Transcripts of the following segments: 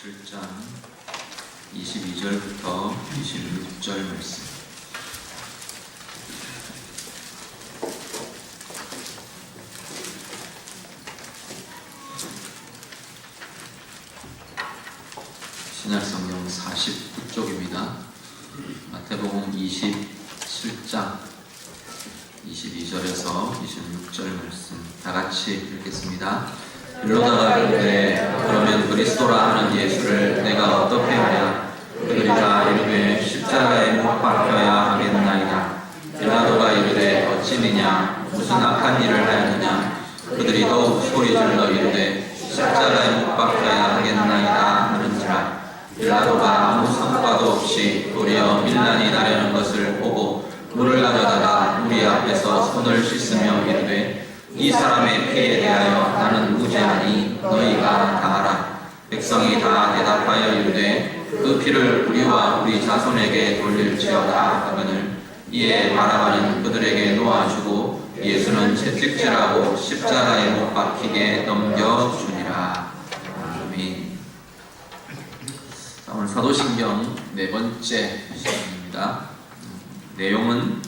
7장 22절부터 26절 말씀. 신약성경 49쪽입니다. 마태복음 27장 22절에서 26절 말씀 다같이 읽겠습니다. 빌로다가 이르되 그러면 그리스도라 하는 예수를 내가 어떻게 하랴? 그들이 다 이르되 십자가에 못 박혀야 하겠나이다. 빌라도가 이르되 어찌니냐? 무슨 악한 일을 하였느냐? 그들이 더욱 소리질러 이르되 십자가에 못 박혀야 하겠나이다 하는지라. 빌라도가 아무 성과도 없이 도리어 밀란이 나려는 것을 보고 물을 가져다가 우리 앞에서 손을 씻으며 이르되 이 사람의 피에 대하여 나는 무죄하니 너희가 다 알아. 백성이 다 대답하여 이르되 그 피를 우리와 우리 자손에게 돌릴지어다 하거늘. 이에 바라바는 그들에게 놓아주고 예수는 채찍질하고 십자가에 못 박히게 넘겨주니라. 아멘. 자, 오늘 사도신경 네 번째 시간입니다. 내용은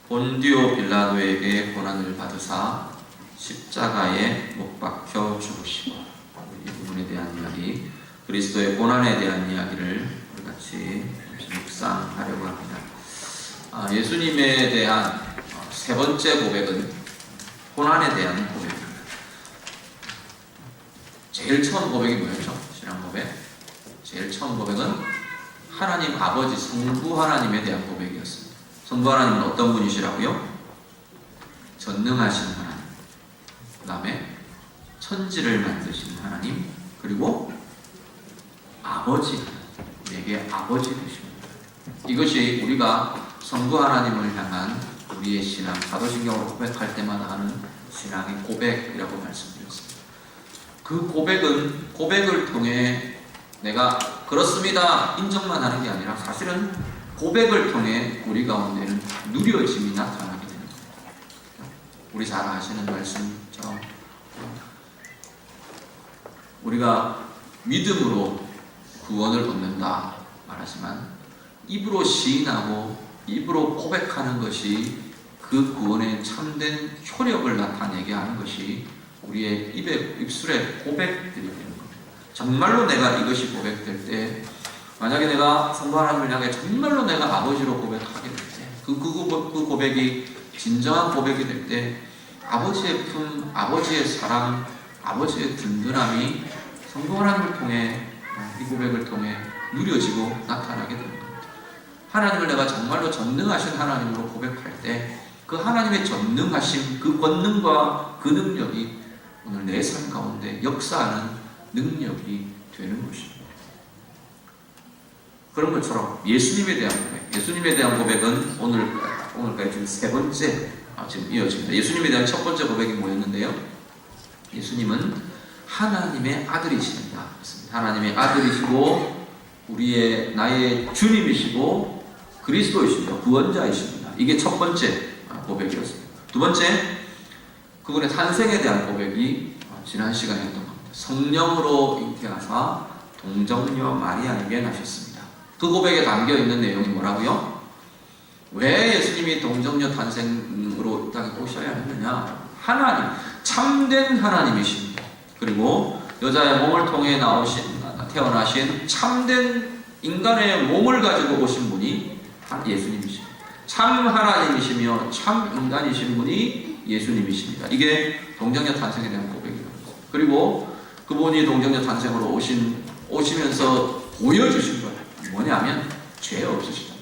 본디오 빌라도에게 고난을 받으사 십자가에 못 박혀 죽으시고, 이 부분에 대한 이야기, 그리스도의 고난에 대한 이야기를 우리 같이 묵상하려고 합니다. 예수님에 대한 세 번째 고백은 고난에 대한 고백입니다. 제일 처음 고백이 뭐였죠? 신앙 고백. 제일 처음 고백은 하나님 아버지 성부 하나님에 대한 고백이었습니다. 성부 하나님은 어떤 분이시라고요? 전능하신 하나님, 그 다음에 천지를 만드신 하나님, 그리고 아버지, 내게 아버지 되십니다. 이것이 우리가 성부 하나님을 향한 우리의 신앙, 사도신경으로 고백할 때마다 하는 신앙의 고백이라고 말씀드렸습니다. 그 고백을 통해 내가 그렇습니다 인정만 하는 게 아니라 사실은 고백을 통해 우리 가운데는 누려짐이 나타나게 되는 거예요. 우리 잘 아시는 말씀처럼 우리가 믿음으로 구원을 얻는다 말하지만 입으로 시인하고 입으로 고백하는 것이 그 구원의 참된 효력을 나타내게 하는 것이 우리의 입술의 고백들이 되는 겁니다. 정말로 내가 이것이 고백될 때, 만약에 내가 성부 하나님을 향해 정말로 내가 아버지로 고백하게 될 때, 그 고백이 진정한 고백이 될 때, 아버지의 품, 아버지의 사랑, 아버지의 든든함이 성부 하나님을 통해, 이 고백을 통해 누려지고 나타나게 됩니다. 하나님을 내가 정말로 전능하신 하나님으로 고백할 때, 그 하나님의 전능하심, 그 권능과 그 능력이 오늘 내 삶 가운데 역사하는 능력이 되는 것입니다. 그런 것처럼 예수님에 대한 고백은 오늘까지 지금 세 번째 지금 이어집니다. 예수님에 대한 첫 번째 고백이 뭐였는데요? 예수님은 하나님의 아들이십니다. 하나님의 아들이시고 나의 주님이시고 그리스도이십니다. 구원자이십니다. 이게 첫 번째 고백이었습니다. 두 번째, 그분의 탄생에 대한 고백이 지난 시간에 했던 겁니다. 성령으로 잉태하사 동정녀 마리아에게 나셨습니다. 그 고백에 담겨있는 내용이 뭐라고요? 왜 예수님이 동정녀 탄생으로 이 땅에 오셔야 했느냐? 하나님, 참된 하나님이십니다. 그리고 여자의 몸을 통해 태어나신 참된 인간의 몸을 가지고 오신 분이 예수님이십니다. 참 하나님이시며 참 인간이신 분이 예수님이십니다. 이게 동정녀 탄생에 대한 고백입니다. 그리고 그분이 동정녀 탄생으로 오시면서 보여주신 거예요. 뭐냐면 죄 없으시다.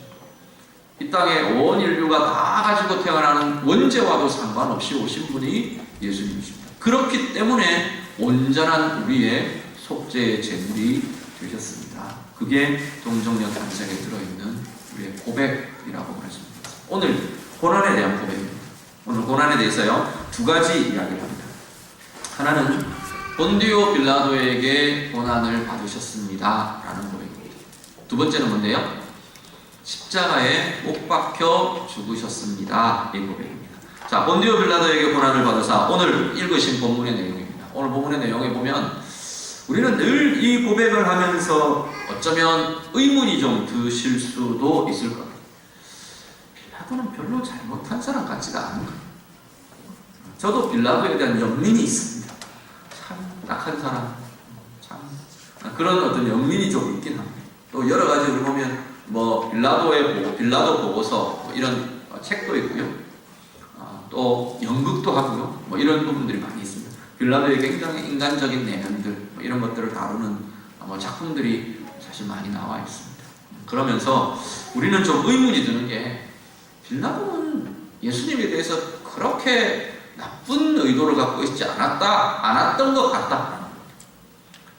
이 땅에 온 인류가 다 가지고 태어나는 원죄와도 상관없이 오신 분이 예수님이십니다. 그렇기 때문에 온전한 우리의 속죄의 제물이 되셨습니다. 그게 동정녀 탄생에 들어있는 우리의 고백이라고 말씀드립니다. 오늘 고난에 대한 고백입니다. 오늘 고난에 대해서요, 두 가지 이야기를 합니다. 하나는 본디오 빌라도에게 고난을 받으셨습니다 라는 고백입니다. 두 번째는 뭔데요? 십자가에 못 박혀 죽으셨습니다. 이 고백입니다. 자, 본디오 빌라도에게 고난을 받으사 오늘 읽으신 본문의 내용입니다. 오늘 본문의 내용에 보면 우리는 늘 이 고백을 하면서 어쩌면 의문이 좀 드실 수도 있을 겁니다. 빌라도는 별로 잘못한 사람 같지가 않은가? 저도 빌라도에 대한 연민이 있습니다. 참 악한 사람, 참 그런 어떤 연민이 좀 있긴 합니다. 또 여러 가지 우리 보면 뭐 빌라도 보고서 뭐 이런 책도 있고요. 또 연극도 하고요. 뭐 이런 부분들이 많이 있습니다. 빌라도의 굉장히 인간적인 내면들 뭐 이런 것들을 다루는 뭐 작품들이 사실 많이 나와 있습니다. 그러면서 우리는 좀 의문이 드는 게 빌라도는 예수님에 대해서 그렇게 나쁜 의도를 갖고 있지 않았던 것 같다.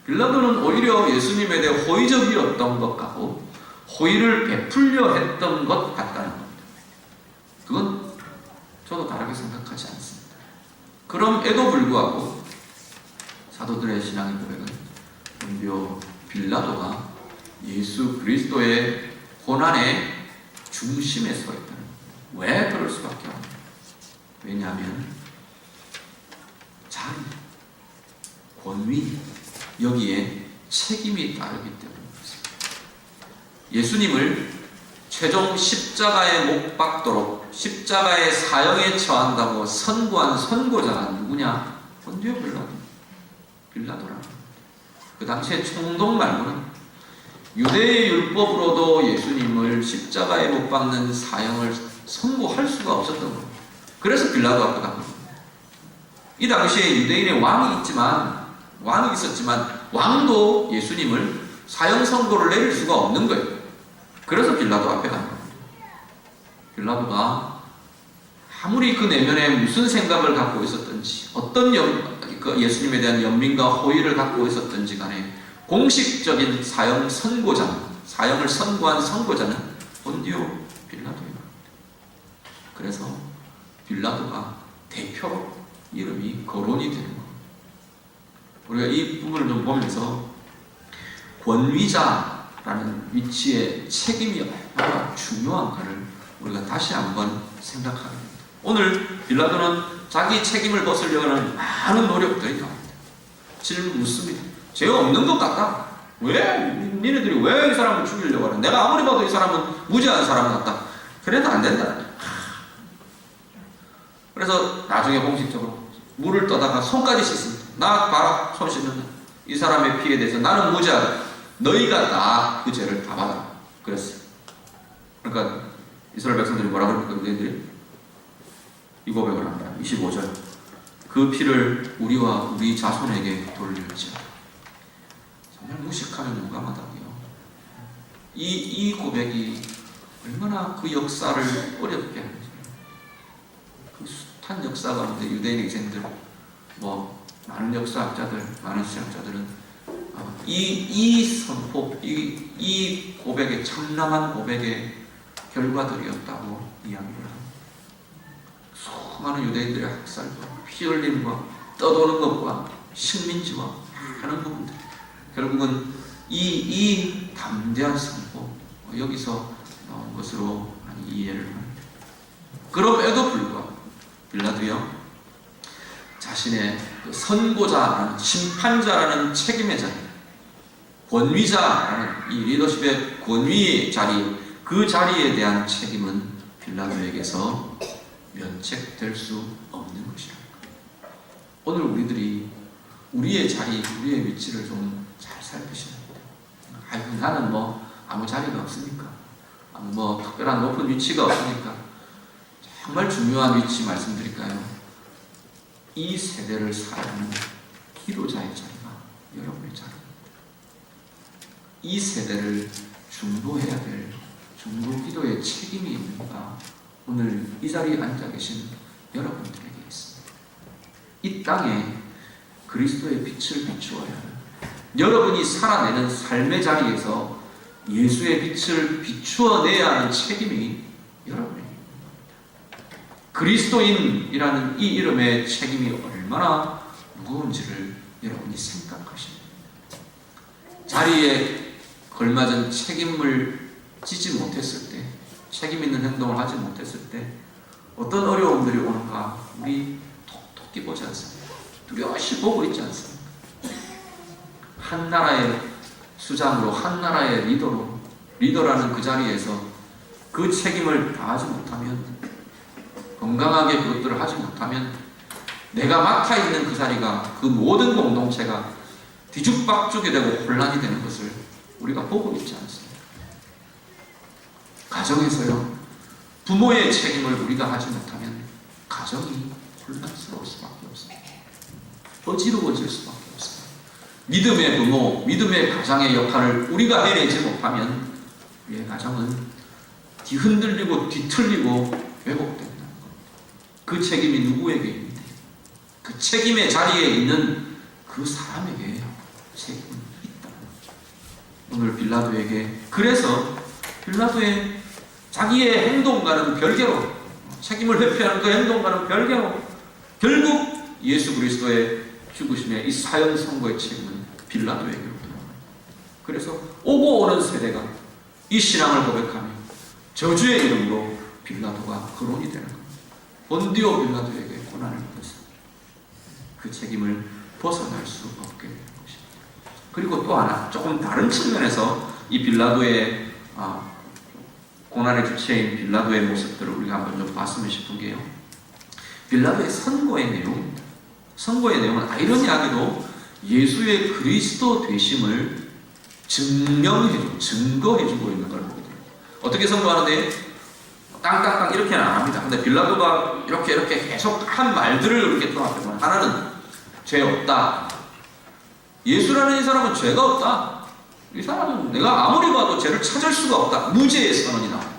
빌라도는 오히려 예수님에 대해 호의적이었던 것 같고 호의를 베풀려 했던 것 같다는 겁니다. 그건 저도 다르게 생각하지 않습니다. 그럼에도 불구하고 사도들의 신앙의 고백은 오히려 빌라도가 예수 그리스도의 고난의 중심에 서 있다는 겁니다. 왜 그럴 수밖에 없냐? 왜냐하면 자리, 권위, 여기에 책임이 따르기 때문입니다. 예수님을 최종 십자가에 못 박도록 십자가의 사형에 처한다고 선고한 선고자가 누구냐? 본디오 빌라도라. 그 당시에 총독 말고는 유대의 율법으로도 예수님을 십자가에 못 박는 사형을 선고할 수가 없었던 겁니다. 그래서 빌라도 앞에 간 겁니다. 이 당시에 유대인의 왕이 있었지만 왕도 예수님을 사형 선고를 내릴 수가 없는 거예요. 그래서 빌라도 앞에 간 겁니다. 빌라도가 아무리 그 내면에 무슨 생각을 갖고 있었든지 어떤 예수님에 대한 연민과 호의를 갖고 있었든지 간에 공식적인 사형을 선고한 선고자는 본디오 빌라도입니다. 그래서 빌라도가 대표로 이름이 거론이 되는 겁니다. 우리가 이 부분을 좀 보면서 권위자라는 위치의 책임이 얼마나 중요한가를 우리가 다시 한번 생각하게 됩니다. 오늘 빌라도는 자기 책임을 벗으려고 하는 많은 노력들이 나옵니다. 질문 묻습니다. 죄가 없는 것 같다. 니네들이 왜 이 사람을 죽이려고 하는? 내가 아무리 봐도 이 사람은 무죄한 사람 같다. 그래도 안 된다. 그래서 나중에 공식적으로 물을 떠다가 손까지 씻습니다. 나 봐라, 손 씻는다. 이 사람의 피에 대해서 나는 무죄하다. 너희가 다 그 죄를 다 받아라. 그랬어요. 그러니까 이스라엘 백성들이 뭐라 그럽니까? 너희들이 이 고백을 합니다. 25절. 그 피를 우리와 우리 자손에게 돌릴지어다. 정말 무식하면 용감하다고요. 이 고백이 얼마나 그 역사를 어렵게 하는지. 그 숱한 역사 가운데 유대인 학생들, 많은 역사학자들, 많은 신학자들은 이 선포, 이 고백의 참남한 고백의 결과들이었다고 이야기를 합니다. 수많은 유대인들의 학살과 피 흘림과 떠도는 것과 식민지와 하는 부분들, 결국은 이 담대한 선포, 여기서 나온 것으로 많이 이해를 합니다. 그럼에도 불구하고 빌라도요, 자신의 그 선고자라는, 심판자라는 책임의 자리, 권위자라는 이 리더십의 권위의 자리, 그 자리에 대한 책임은 빌라도에게서 면책될 수 없는 것이라. 오늘 우리들이 우리의 자리, 우리의 위치를 좀 잘 살피셔야 합니다. 아이고, 나는 아무 자리가 없으니까, 특별한 높은 위치가 없으니까. 정말 중요한 위치 말씀드릴까요? 이 세대를 살아가는 기도자의 자리가 여러분의 자리입니다. 이 세대를 중보해야 될 중보 기도의 책임이 있는가? 오늘 이 자리에 앉아 계신 여러분들에게 있습니다. 이 땅에 그리스도의 빛을 비추어야 하는, 여러분이 살아내는 삶의 자리에서 예수의 빛을 비추어내야 하는 책임이 여러분에게 있습니다. 그리스도인이라는 이 이름의 책임이 얼마나 무거운지를 여러분이 생각하십니다. 자리에 걸맞은 책임을 지지 못했을 때, 책임 있는 행동을 하지 못했을 때 어떤 어려움들이 오는가 우리 톡톡히 보지 않습니다. 뚜렷이 보고 있지 않습니다. 한 나라의 수장으로, 한 나라의 리더라는 그 자리에서 그 책임을 다하지 못하면, 건강하게 그것들을 하지 못하면 내가 맡아 있는 그 자리가, 그 모든 공동체가 뒤죽박죽이 되고 혼란이 되는 것을 우리가 보고 있지 않습니까? 가정에서요, 부모의 책임을 우리가 하지 못하면 가정이 혼란스러울 수밖에 없습니다. 어지러워질 수밖에 없습니다. 믿음의 부모, 믿음의 가장의 역할을 우리가 해내지 못하면 우리의 가정은 뒤흔들리고 뒤틀리고 왜곡된다는 겁니다. 그 책임이 누구에게 있는데, 그 책임의 자리에 있는 그 사람에게 책임이 있다는 거죠. 오늘 빌라도에게, 그래서 빌라도의 자기의 행동과는 별개로, 책임을 회피하는 그 행동과는 별개로 결국 예수 그리스도의 죽으심의 이 사형 선고의 책임은 빌라도에게로 돌아갑니다. 그래서 오고 오는 세대가 이 신앙을 고백하며 저주의 이름으로 빌라도가 거론이 되는 겁니다. 본디오 빌라도에게 고난을 받았습니다. 그 책임을 벗어날 수 없게 되는 것입니다. 그리고 또 하나, 조금 다른 측면에서 이 빌라도의 고난의 주체인 빌라도의 모습들을 우리가 한번 좀 봤으면 싶은 게요, 빌라도의 선고의 내용입니다. 선고의 내용은 아이러니하게도 예수의 그리스도 되심을 증거해주고 있는 걸 보게 됩니다. 어떻게 선고하는데, 땅땅땅 이렇게는 안 합니다. 근데 빌라도가 이렇게 계속 한 말들을 이렇게 또 앞에, 하나는 죄 없다. 예수라는 이 사람은 죄가 없다. 이 사람은 내가 아무리 봐도 죄를 찾을 수가 없다. 무죄의 선언이 나와요.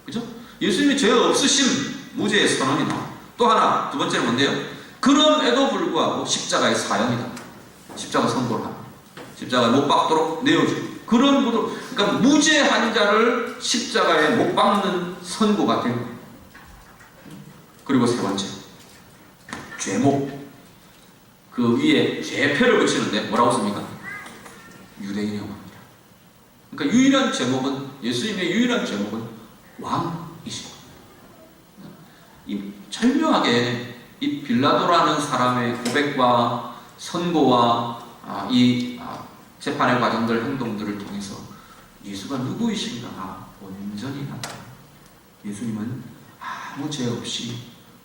그죠? 예수님이 죄 없으심, 무죄의 선언이 나와요. 또 하나, 두 번째는 뭔데요? 그럼에도 불구하고 십자가의 사형이다. 십자가 선고를 합니다. 십자가에 못 박도록 내어주고. 그러니까 무죄한 자를 십자가에 못 박는 선고가 된 거예요. 그리고 세 번째, 죄목. 그 위에 죄표를 붙이는데 뭐라고 씁니까? 유대인의 왕이라. 그러니까 유일한 제목은, 예수님의 유일한 제목은 왕이시고, 이 절묘하게 이 빌라도라는 사람의 고백과 선고와 재판의 과정들, 행동들을 통해서 예수가 누구이신가가 온전히 나타납니다. 예수님은 아무 죄 없이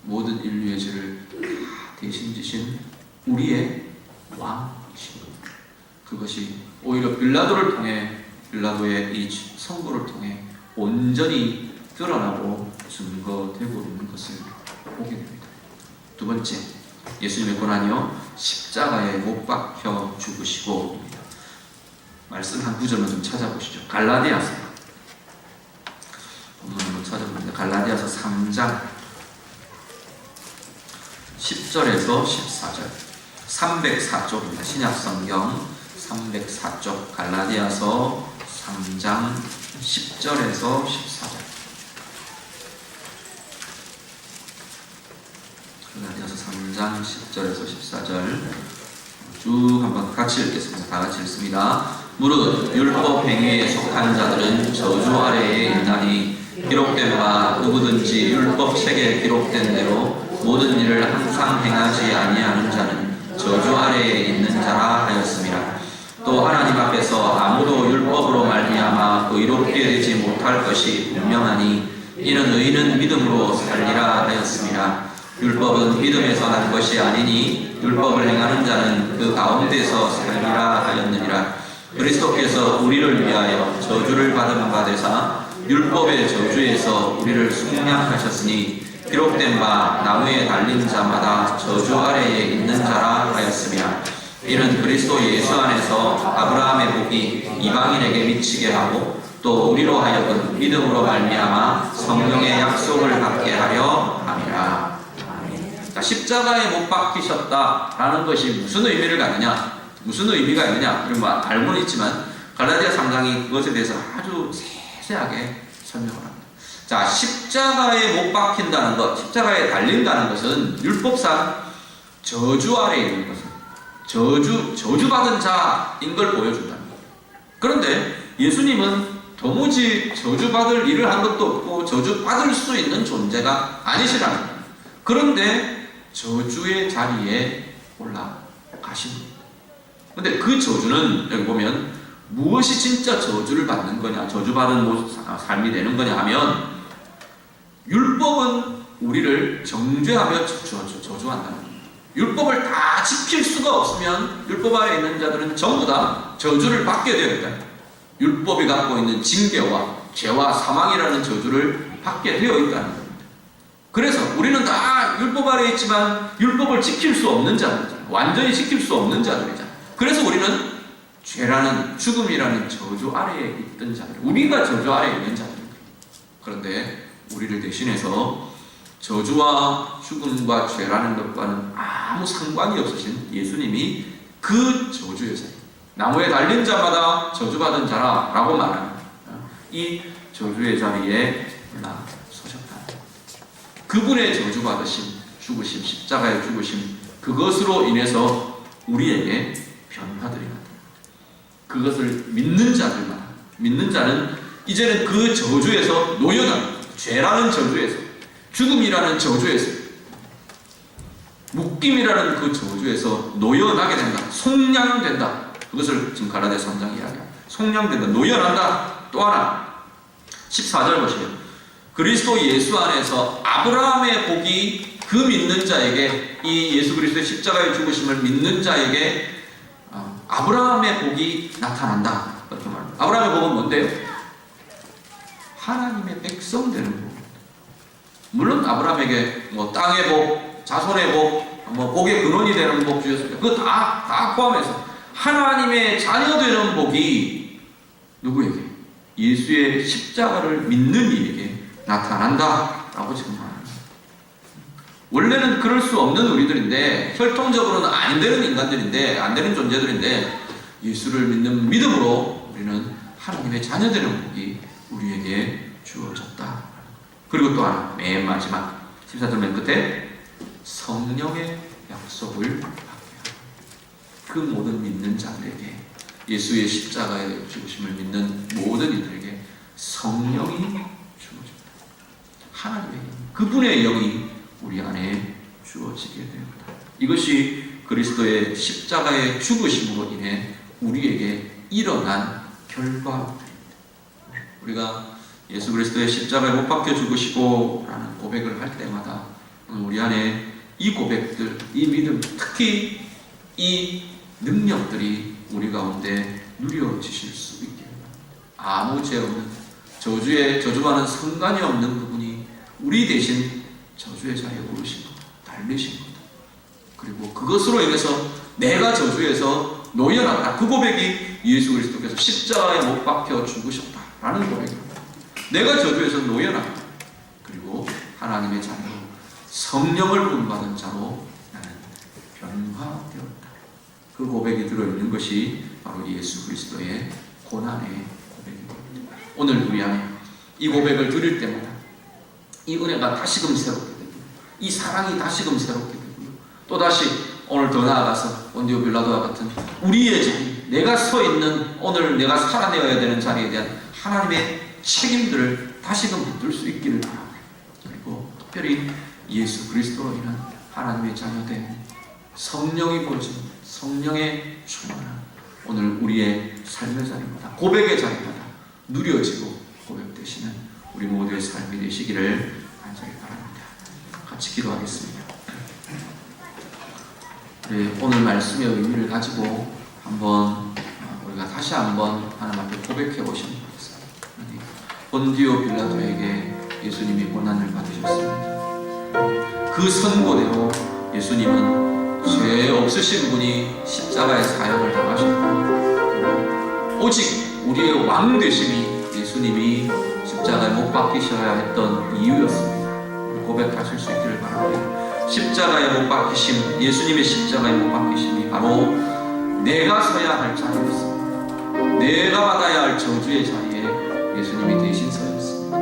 모든 인류의 죄를 다 대신 지신 우리의 왕이신 겁니다. 그것이 오히려 빌라도를 통해, 빌라도의 이 선고를 통해 온전히 드러나고 증거되고 있는 것을 보게 됩니다. 두 번째, 예수님의 고난이요, 십자가에 못 박혀 죽으시고입니다. 말씀 한 구절만 좀 찾아보시죠. 갈라디아서, 한번 찾아봅니다. 갈라디아서 3장 10절에서 14절, 304쪽입니다. 신약성경 304쪽, 갈라디아서 3장 10절에서 14절. 갈라디아서 3장 10절에서 14절 쭉 한번 같이 읽겠습니다. 다 같이 읽습니다. 무릇 율법 행위에 속한 자들은 저주 아래에 있나니, 기록된 바 누구든지 율법 책에 기록된 대로 모든 일을 항상 행하지 아니하는 자는 저주 아래에 있는 자라 하였습니다. 또 하나님 앞에서 아무도 율법으로 말미암아 의롭게 되지 못할 것이 분명하니, 이는 의인은 믿음으로 살리라 하였습니다. 율법은 믿음에서 난 것이 아니니 율법을 행하는 자는 그 가운데서 살리라 하였느니라. 그리스도께서 우리를 위하여 저주를 받은 바 되사 율법의 저주에서 우리를 속량하셨으니, 기록된 바 나무에 달린 자마다 저주 아래에 있는 자라 하였습니다. 이는 그리스도 예수 안에서 아브라함의 복이 이방인에게 미치게 하고, 또 우리로 하여금 믿음으로 말미암아 성령의 약속을 받게 하려 함이라. 자, 십자가에 못 박히셨다라는 것이 무슨 의미를 갖느냐, 무슨 의미가 있느냐, 그리고 알고는 있지만 갈라디아 3장이 그것에 대해서 아주 세세하게 설명을 합니다. 자, 십자가에 못 박힌다는 것, 십자가에 달린다는 것은 율법상 저주 아래에 있는 것은 저주받은 자인 걸 보여준다는 거예요. 그런데 예수님은 도무지 저주받을 일을 한 것도 없고 저주받을 수 있는 존재가 아니시라는 거예요. 그런데 저주의 자리에 올라가십니다. 근데 그 저주는 여기 보면 무엇이 진짜 저주를 받는 거냐, 저주받은 삶이 되는 거냐 하면 율법은 우리를 정죄하며 저주한다는 겁니다. 율법을 다 지킬 수가 없으면 율법 아래 있는 자들은 전부 다 저주를 받게 되어 있다. 율법이 갖고 있는 징계와 죄와 사망이라는 저주를 받게 되어 있다는 겁니다. 그래서 우리는 다 율법 아래 있지만 율법을 지킬 수 없는 자들이잖아요. 완전히 지킬 수 없는 자들이잖아요. 그래서 우리는 죄라는, 죽음이라는 저주 아래에 있던 자들, 우리가 저주 아래에 있는 자들입니다. 그런데 우리를 대신해서 저주와 죽음과 죄라는 것과는 아무 상관이 없으신 예수님이 그 저주의 자리, 나무에 달린 자마다 저주받은 자라 라고 말합니다. 이 저주의 자리에 올라서셨다. 그분의 저주받으심, 죽으심, 십자가의 죽으심, 그것으로 인해서 우리에게 변화들이 나타납니다. 그것을 믿는 자들만, 믿는 자는 이제는 그 저주에서 놓여난, 죄라는 저주에서, 죽음이라는 저주에서, 묶임이라는 그 저주에서 놓여나게 된다. 속량된다. 그것을 지금 갈라디아서 3장이 이야기합니다. 속량된다. 놓여난다. 또 하나 14절 보시면 그리스도 예수 안에서 아브라함의 복이 그 믿는 자에게, 이 예수 그리스도의 십자가의 죽으심을 믿는 자에게 아브라함의 복이 나타난다. 그렇게 말합니다. 아브라함의 복은 뭔데요? 하나님의 백성 되는 복입니다. 물론 아브라함에게 뭐 땅의 복, 자손의 복, 뭐 복의 근원이 되는 복 주셨습니다. 그거 다 포함해서 하나님의 자녀 되는 복이 누구에게? 예수의 십자가를 믿는 이에게 나타난다라고 지금 말합니다. 원래는 그럴 수 없는 우리들인데, 혈통적으로는 안 되는 인간들인데, 안 되는 존재들인데, 예수를 믿는 믿음으로 우리는 하나님의 자녀 되는 복이 우리에게 주어졌다. 그리고 또 하나, 맨 마지막 14절 맨 끝에 성령의 약속을 받게 합니다. 그 모든 믿는 자들에게, 예수의 십자가의 죽으심을 믿는 모든 이들에게 성령이 주어집니다. 하나님의 영, 그분의 영이 우리 안에 주어지게 됩니다. 이것이 그리스도의 십자가의 죽으심으로 인해 우리에게 일어난 결과입니다. 우리가 예수 그리스도의 십자가에 못 박혀 죽으시고 라는 고백을 할 때마다 우리 안에 이 고백들, 이 믿음, 특히 이 능력들이 우리 가운데 누려지실 수 있게 됩니다. 아무 죄 없는, 저주와는 상관이 없는 그분이 우리 대신 저주의 자리에 오르신 것, 달리신 것, 그리고 그것으로 인해서 내가 저주에서 놓여났다. 그 고백이 예수 그리스도께서 십자가에 못 박혀 죽으셨다라는 고백입니다. 내가 저주에서 놓여났다. 그리고 하나님의 자녀로, 성령을 부음받은 자로 나는 변화되었다. 그 고백이 들어있는 것이 바로 예수 그리스도의 고난의 고백입니다. 오늘 우리 안에 이 고백을 들을 때마다 이 은혜가 다시금 새롭게 되고, 이 사랑이 다시금 새롭게 되고요. 또다시 오늘 더 나아가서 본디오 빌라도와 같은 우리의 자리, 내가 서 있는, 오늘 내가 살아내어야 되는 자리에 대한 하나님의 책임들을 다시금 붙들 수 있기를 바랍니다. 그리고 특별히 예수 그리스도로 인한 하나님의 자녀된 성령이 보여준 성령의 충만한 오늘 우리의 삶의 자리마다, 고백의 자리마다 누려지고 고백되시는 우리 모두의 삶이 되시기를 간절히 바랍니다. 같이 기도하겠습니다. 오늘 말씀의 의미를 가지고 한번 우리가 다시 한번 하나님 앞에 고백해 보시면 좋겠습니다. 본디오 빌라도에게 예수님이 고난을 받으셨습니다. 그 선고대로 예수님은 죄 없으신 분이 십자가의 사형을 당하셨고, 오직 우리의 왕 되심이 예수님이 십자가에 못 박히셔야 했던 이유였습니다. 고백하실 수 있기를 바랍니다. 십자가에 못 박히심, 예수님의 십자가에 못 박히심이 바로 내가 서야 할 자리였습니다. 내가 받아야 할 저주의 자리에 예수님이 대신 서였습니다.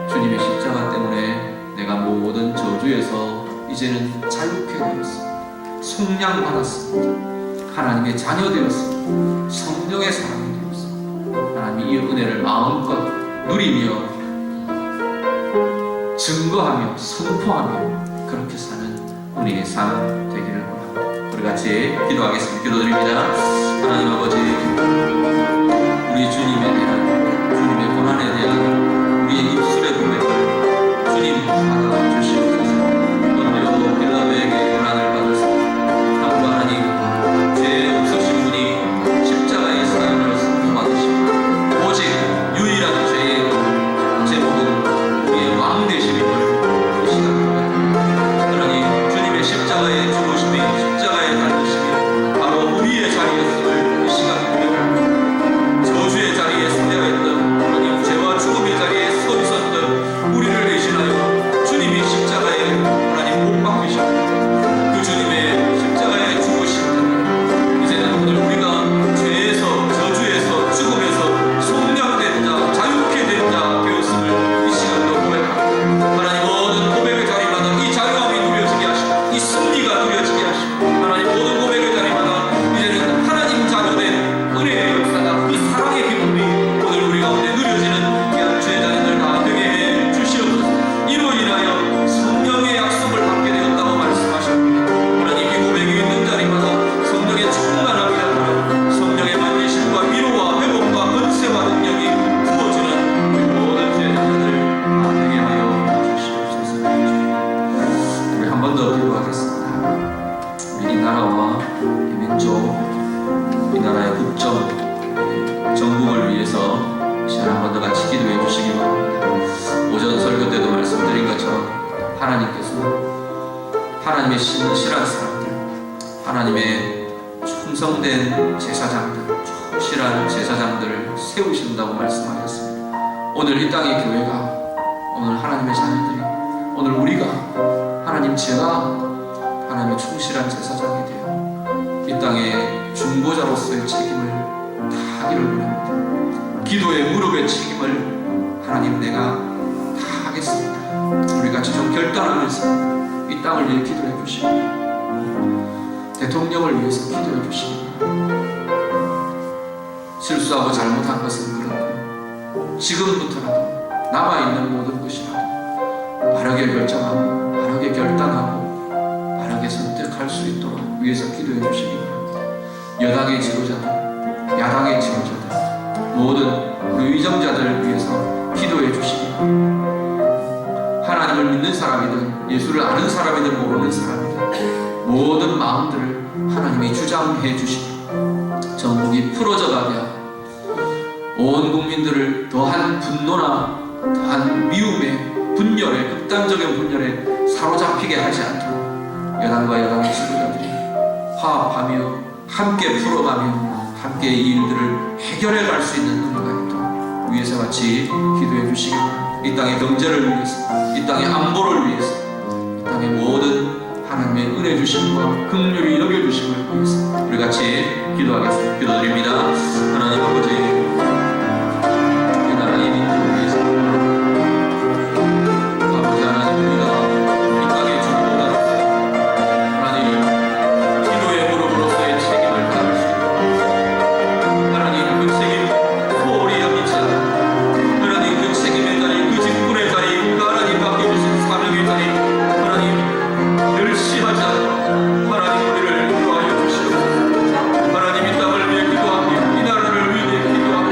주님의 십자가 때문에 내가 모든 저주에서 이제는 자유케 되었습니다. 속량받았습니다. 하나님의 자녀 되었습니다. 성령의 사람이 되었습니다. 하나님이 이 은혜를 마음껏 누리며 증거하며 선포하며 그렇게 사는 은혜의 삶 되기를 원합니다. 우리가 같이 기도하겠습니다. 기도드립니다. 하나님 아버지, 우리 주님에 대한, 주님의 고난에 대한 우리의 입술의 고백을 주님 받아주시옵소서. 오늘도 빌라도에게 고난을 받으사 하나님 하나님, 죄 없으신 분이 십자가의 사형을 선고받으시고 오직 유일한 죄의 제목은 우리의 왕 되심임을 이 시간 고백합니다. 하나님, 주님의 십자가의 죽으심이, 십자가의 달리심이 바로 우리의 자리였음을 이 시간 고백합니다. 저주의 자리에 서려했던 하나님, 죄와 죽음의 자리에 서 있었던 우리를 대신하여 주님이 십자가에 하나님 못 박히셨고 그 주님의 십자가에 죽으신 이제는 오늘 우리가 죄에서, 저주에서, 죽음에서 속량된 자, 자유케 된 자 되었음을 이 시간도 고백합니다. 하나님, 모든 고백의 자리마다 이 자유함이 누려지게 하시고 이 승리가 누려지게 하시고 하나님, 모든 고백의 자리마다 이제는 하나님 자녀된 은혜의 역사가, 그 사랑의 기쁨이 오늘 우리 가운데 누려지는 귀한 죄자녀들 다 되게 해 주시옵소서. 이로 인하여 성령의 약속을 받게 되었다고 말씀하셨습니다. 하나님, 이 고백이 있는 자리마다 성령의 충만함이 나타나 성령의 만지심과 위로와 회복과 은혜와 능력이 부어지는 우리 모든 죄자녀들 다 되게 하여 주시옵소서. 우리 한 번 더 기도하겠습니다. 우리 이 나라와 이 민족, 이 나라의 국정, 정국을 위해서 시간 한 번 더 같이 기도해 주시기 바랍니다. 오전 설교 때도 말씀드린 것처럼 하나님께서 하나님의 신실한 사람들, 하나님의 충성된 제사장들, 충실한 제사장들을 세우신다고 말씀하셨습니다. 오늘 이 땅의 교회가, 오늘 하나님의 자녀들이, 오늘 우리가, 하나님, 제가 하나님의 충실한 제사장이 되어 이 땅의 중보자로서의 책임을 다 하기를 원합니다. 기도의 무릎의 책임을 하나님, 내가 다 하겠습니다. 우리 같이 좀 결단하면서 이 땅을 위해 기도해 주시고 대통령을 위해서 기도해 주시기 바랍니다. 실수하고 잘못한 것은 그렇고 지금부터라도 남아있는 모든 것이라도 바르게 결정하고 바르게 결단하고 바르게 선택할 수 있도록 위해서 기도해 주시기 바랍니다. 여당의 지도자들, 야당의 지도자들, 모든 우리 위정자들을 위해서 기도해 주시기 바랍니다. 하나님을 믿는 사람이든 예수를 아는 사람이든 모르는 사람이든 모든 마음들을 하나님이 주장해 주시고 전국이 풀어져 가며 온 국민들을 더한 분노나 더한 미움에, 분열에, 극단적인 분열에 사로잡히게 하지 않도록 여당과 여당의 지도자들이 화합하며 함께 풀어가며 함께 이 일들을 해결해 갈 수 있는 은혜가 있도록 위해서 같이 기도해 주시기 바랍니다. 이 땅의 경제를 위해서, 이 땅의 안보를 위해서, 이 땅의 모든 하나님의 은혜 주심과 긍휼히 여겨주심을 위해서 우리 같이 기도하겠습니다. 기도드립니다. 하나님 아버지, 이 나라의 민족을 위해서 아버지 하나님, 우리가 이 땅의 주도자로서 하나님 기도의 무릎으로서의 책임을 다할 수 있도록 하나님, 그 책임 소홀히 여기지 않고 하나님, 그 책임의 자리, 그 직분의 자리, 그 하나님 맡겨주신 사명의 자리 하나님 열심하지 않고 하나님 우리를 인도하여 주시옵소서. 하나님, 이 땅을 위해 기도하며 이 나라를 위해 기도하며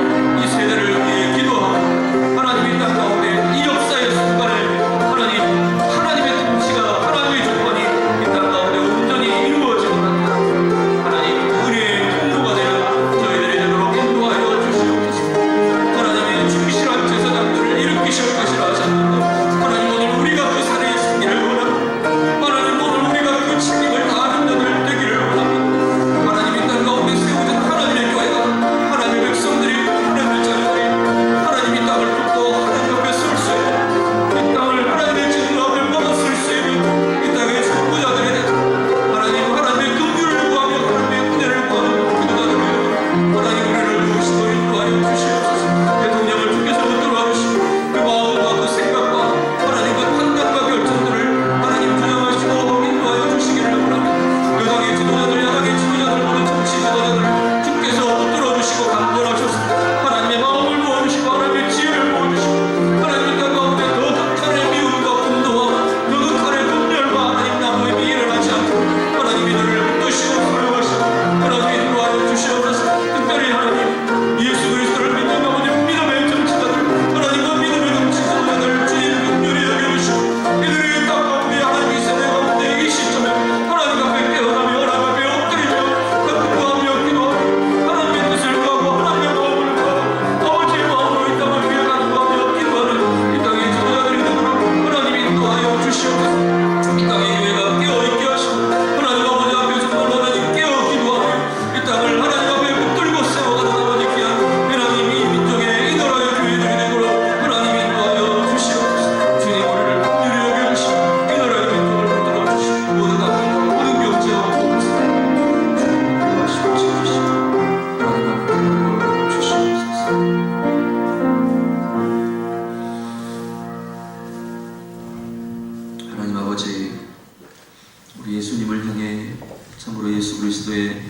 참으로 예수 그리스도의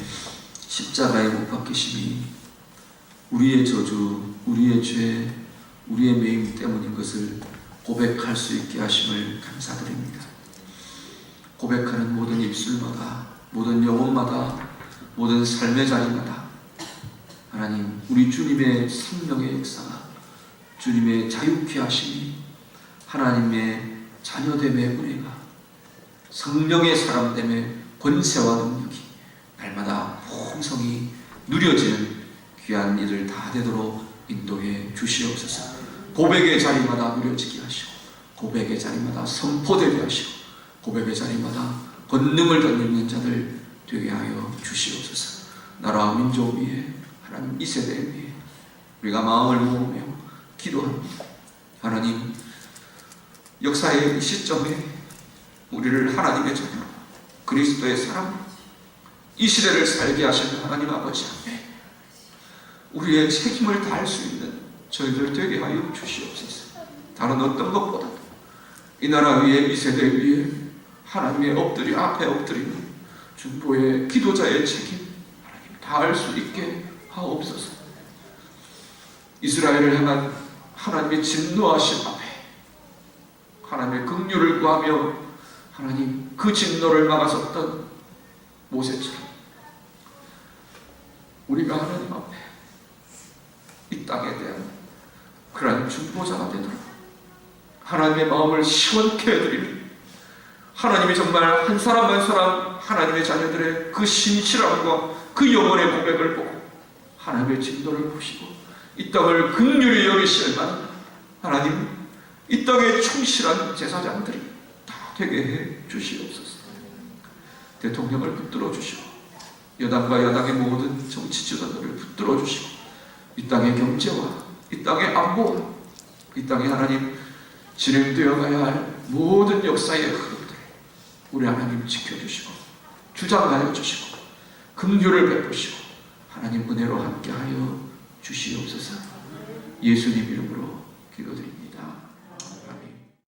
십자가의 못 박히심이 우리의 저주, 우리의 죄, 우리의 매임 때문인 것을 고백할 수 있게 하심을 감사드립니다. 고백하는 모든 입술마다, 모든 영혼마다, 모든 삶의 자리마다 하나님, 우리 주님의 생명의 역사가, 주님의 자유케 하심이, 하나님의 자녀됨의 은혜가, 성령의 사람됨의 권세와 능력이 날마다 풍성히 누려지는 귀한 일을 다 되도록 인도해 주시옵소서. 고백의 자리마다 누려지게 하시고, 고백의 자리마다 선포되게 하시고, 고백의 자리마다 권능을 덧입는 자들 되게 하여 주시옵소서. 나라와 민족 위에, 하나님 이 세대 위에 우리가 마음을 모으며 기도합니다. 하나님, 역사의 이 시점에 우리를 하나님의 자녀, 그리스도의 사람, 이 시대를 살게 하시는 하나님 아버지 앞에 우리의 책임을 다할 수 있는 저희들 되게 하여 주시옵소서. 다른 어떤 것보다도 이 나라 위에, 이 세대 위에 하나님의 앞에 엎드리는 중보의 기도자의 책임 하나님 다할 수 있게 하옵소서. 이스라엘을 향한 하나님의 진노하심 앞에 하나님의 긍휼을 구하며 하나님 그 진노를 막아섰던 모세처럼 우리가 하나님 앞에 이 땅에 대한 그러한 중보자가 되도록 하나님의 마음을 시원케 해드리는, 하나님이 정말 한 사람 한 사람 하나님의 자녀들의 그 신실함과 그 영혼의 고백을 보고 하나님의 진노를 보시고 이 땅을 긍휼히 여기실 만한 하나님, 이 땅에 충실한 제사장들이 다 되게 해 주시옵소서. 대통령을 붙들어 주시고 여당과 야당의 모든 정치 지도자들을 붙들어 주시고 이 땅의 경제와 이 땅의 안보와 이 땅에 하나님 진행되어 가야 할 모든 역사의 흐름들 우리 하나님 지켜주시고 주장하여 주시고 긍휼을 베푸시고 하나님 은혜로 함께하여 주시옵소서. 예수님 이름으로 기도드립니다.